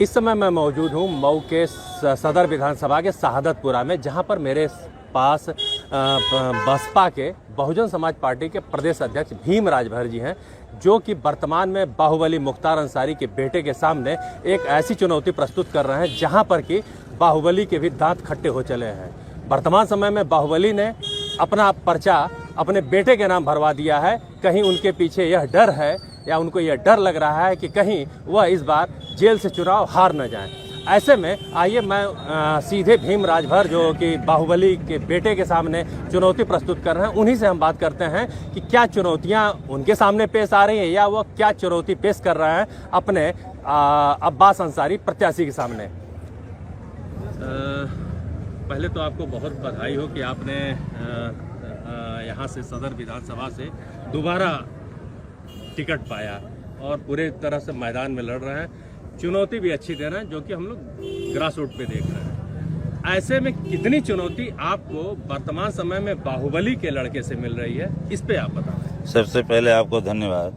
इस समय मैं मौजूद हूँ मऊ के सदर विधानसभा के शहादतपुरा में, जहाँ पर मेरे पास बसपा के बहुजन समाज पार्टी के प्रदेश अध्यक्ष भीम राजभर जी हैं, जो कि वर्तमान में बाहुबली मुख्तार अंसारी के बेटे के सामने एक ऐसी चुनौती प्रस्तुत कर रहे हैं जहां पर कि बाहुबली के भी दांत खट्टे हो चले हैं। वर्तमान समय में बाहुबली ने अपना पर्चा अपने बेटे के नाम भरवा दिया है। कहीं उनके पीछे यह डर है या उनको यह डर लग रहा है कि कहीं वह इस बार जेल से चुनाव हार न जाएं। ऐसे में आइए मैं सीधे भीम राजभर, जो कि बाहुबली के बेटे के सामने चुनौती प्रस्तुत कर रहे हैं, उन्हीं से हम बात करते हैं कि क्या चुनौतियां उनके सामने पेश आ रही हैं या वह क्या चुनौती पेश कर रहे हैं अपने अब्बास अंसारी प्रत्याशी के सामने। पहले तो आपको बहुत बधाई हो कि आपने यहाँ से सदर विधानसभा से दोबारा टिकट पाया और पूरे तरह से मैदान में लड़ रहे हैं। चुनौती भी अच्छी दे रहे हैं, जो कि हम लोग ग्रास रूट पे देख रहे हैं। ऐसे में कितनी चुनौती आपको वर्तमान समय में बाहुबली के लड़के से मिल रही है, इस पे आप बताएं। सबसे पहले आपको धन्यवाद।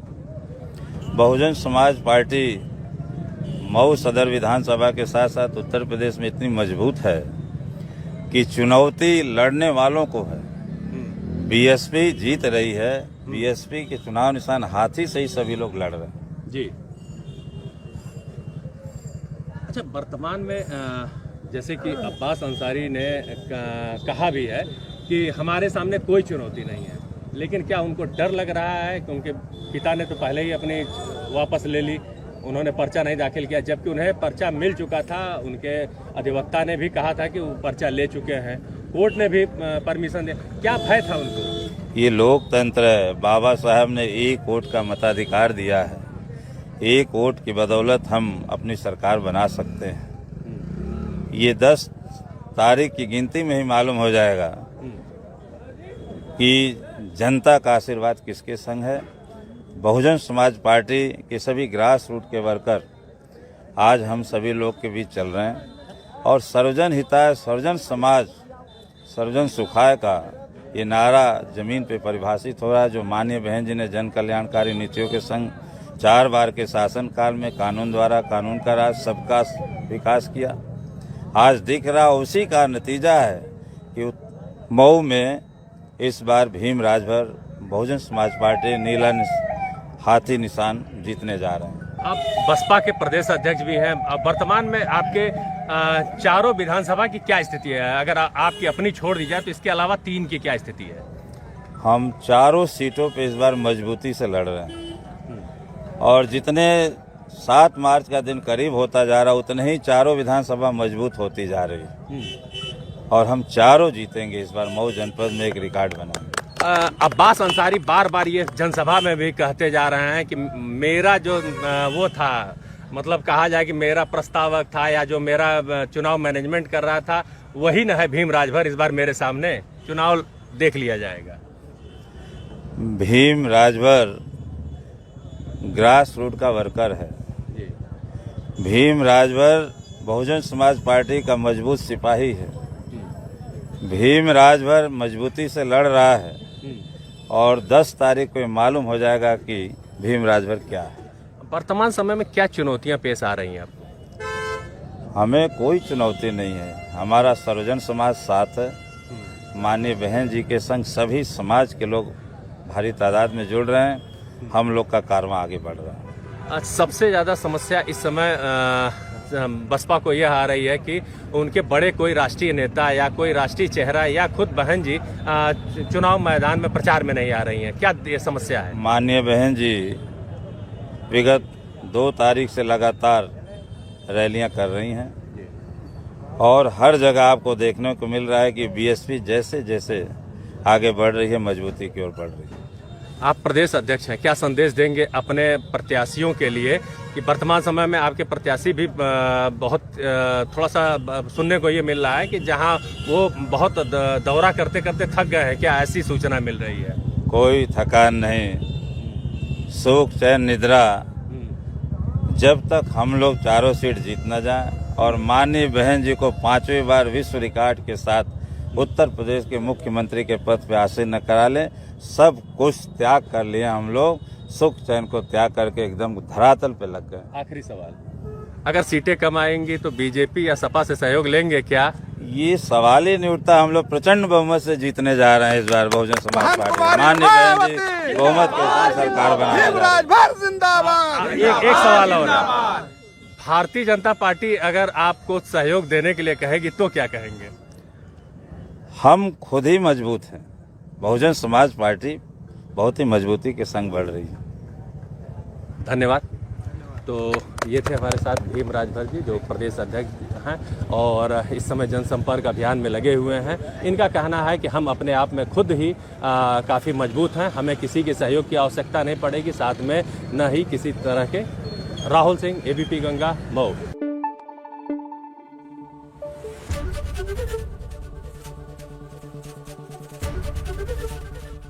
बहुजन समाज पार्टी मऊ सदर विधानसभा के साथ साथ उत्तर प्रदेश में इतनी मजबूत है कि चुनौती लड़ने वालों को है। बीएसपी जीत रही है। बीएसपी के चुनाव निशान हाथी से ही सभी लोग लड़ रहे हैं जी। अच्छा, वर्तमान में जैसे कि अब्बास अंसारी ने कहा भी है कि हमारे सामने कोई चुनौती नहीं है, लेकिन क्या उनको डर लग रहा है कि उनके पिता ने तो पहले ही अपनी वापस ले ली, उन्होंने पर्चा नहीं दाखिल किया, जबकि उन्हें पर्चा मिल चुका था। उनके अधिवक्ता ने भी कहा था कि वो पर्चा ले चुके हैं, कोर्ट ने भी परमिशन दे। क्या भय था उनको? ये लोकतंत्र है। बाबा साहब ने एक वोट का मताधिकार दिया है। एक वोट की बदौलत हम अपनी सरकार बना सकते हैं। ये 10 तारीख की गिनती में ही मालूम हो जाएगा कि जनता का आशीर्वाद किसके संग है। बहुजन समाज पार्टी के सभी ग्रास रूट के वर्कर आज हम सभी लोग के बीच चल रहे हैं और सर्वजन हिताय, सर्वजन समाज, सर्वजन सुखाय का ये नारा जमीन पे परिभाषित हो रहा है, जो माननीय बहन जी ने जन कल्याणकारी नीतियों के संग 4 बार के शासनकाल में कानून द्वारा कानून का राज, सबका विकास किया। आज दिख रहा उसी का नतीजा है कि मऊ में इस बार भीम राजभर बहुजन समाज पार्टी नीला हाथी निशान जीतने जा रहे हैं। आप बसपा के प्रदेश अध्यक्ष भी हैं। अब वर्तमान में आपके चारों विधानसभा की क्या स्थिति है? अगर आपकी अपनी छोड़ दी जाए तो इसके अलावा 3 की क्या स्थिति है? हम चारों सीटों पे इस बार मजबूती से लड़ रहे हैं और जितने 7 मार्च का दिन करीब होता जा रहा उतने ही चारों विधानसभा मजबूत होती जा रही है और हम चारों जीतेंगे। इस बार मऊ जनपद में एक रिकॉर्ड बनाएंगे। अब्बास अंसारी बार बार ये जनसभा में भी कहते जा रहे हैं कि मेरा जो वो था, मतलब कहा जाए कि मेरा प्रस्तावक था या जो मेरा चुनाव मैनेजमेंट कर रहा था वही न है भीम राजभर। इस बार मेरे सामने चुनाव देख लिया जाएगा। भीम राजभर ग्रास रूट का वर्कर है। भीम राजभर बहुजन समाज पार्टी का मजबूत सिपाही है। भीम राजभर मजबूती से लड़ रहा है और 10 तारीख को मालूम हो जाएगा कि भीम राजभर क्या है। वर्तमान समय में क्या चुनौतियां पेश आ रही हैं आपको? हमें कोई चुनौती नहीं है। हमारा सर्वजन समाज साथ है। माननीय बहन जी के संग सभी समाज के लोग भारी तादाद में जुड़ रहे हैं। हम लोग का कारवां आगे बढ़ रहा है। सबसे ज़्यादा समस्या इस समय बसपा को यह आ रही है कि उनके बड़े कोई राष्ट्रीय नेता या कोई राष्ट्रीय चेहरा या खुद बहन जी चुनाव मैदान में प्रचार में नहीं आ रही हैं। क्या ये समस्या है? माननीय बहन जी विगत 2 तारीख से लगातार रैलियां कर रही हैं और हर जगह आपको देखने को मिल रहा है कि बीएसपी जैसे जैसे आगे बढ़ रही है, मजबूती की ओर बढ़ रही है। आप प्रदेश अध्यक्ष हैं, क्या संदेश देंगे अपने प्रत्याशियों के लिए कि वर्तमान समय में आपके प्रत्याशी भी बहुत थोड़ा सा सुनने को ये मिल रहा है कि जहां वो बहुत दौरा करते करते थक गए हैं? क्या ऐसी सूचना मिल रही है? कोई थकान नहीं, सुख चैन निद्रा, जब तक हम लोग चारों सीट जीत न जाएं और माननीय बहन जी को 5वीं बार विश्व रिकॉर्ड के साथ उत्तर प्रदेश के मुख्यमंत्री के पद पे आसीन न करा लें। सब कुछ त्याग कर लिए हम लोग, सुख चैन को त्याग करके एकदम धरातल पे लग गए। आखिरी सवाल, अगर सीटें कम आएंगी तो बीजेपी या सपा से सहयोग लेंगे क्या? ये सवाल ही नहीं उठता। हम लोग प्रचंड बहुमत से जीतने जा रहे हैं इस बार बहुजन समाज पार्टी। माननीय बहन जी बहुमत के साथ सरकार बनाने जा रहे हैं। एक सवाल और है। भारतीय जनता पार्टी अगर आपको सहयोग देने के लिए कहेगी तो क्या कहेंगे? हम खुद ही मजबूत हैं। बहुजन समाज पार्टी बहुत ही मजबूती के संग बढ़ रही है। धन्यवाद। तो ये थे हमारे साथ भीम राजभर जी, जो प्रदेश अध्यक्ष हैं और इस समय जनसंपर्क अभियान में लगे हुए हैं। इनका कहना है कि हम अपने आप में खुद ही काफ़ी मजबूत हैं, हमें किसी के सहयोग की आवश्यकता नहीं पड़ेगी, साथ में न ही किसी तरह के। राहुल सिंह, एबीपी गंगा, मऊ।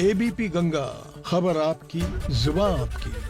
एबीपी गंगा, खबर आपकी, जुबान आपकी।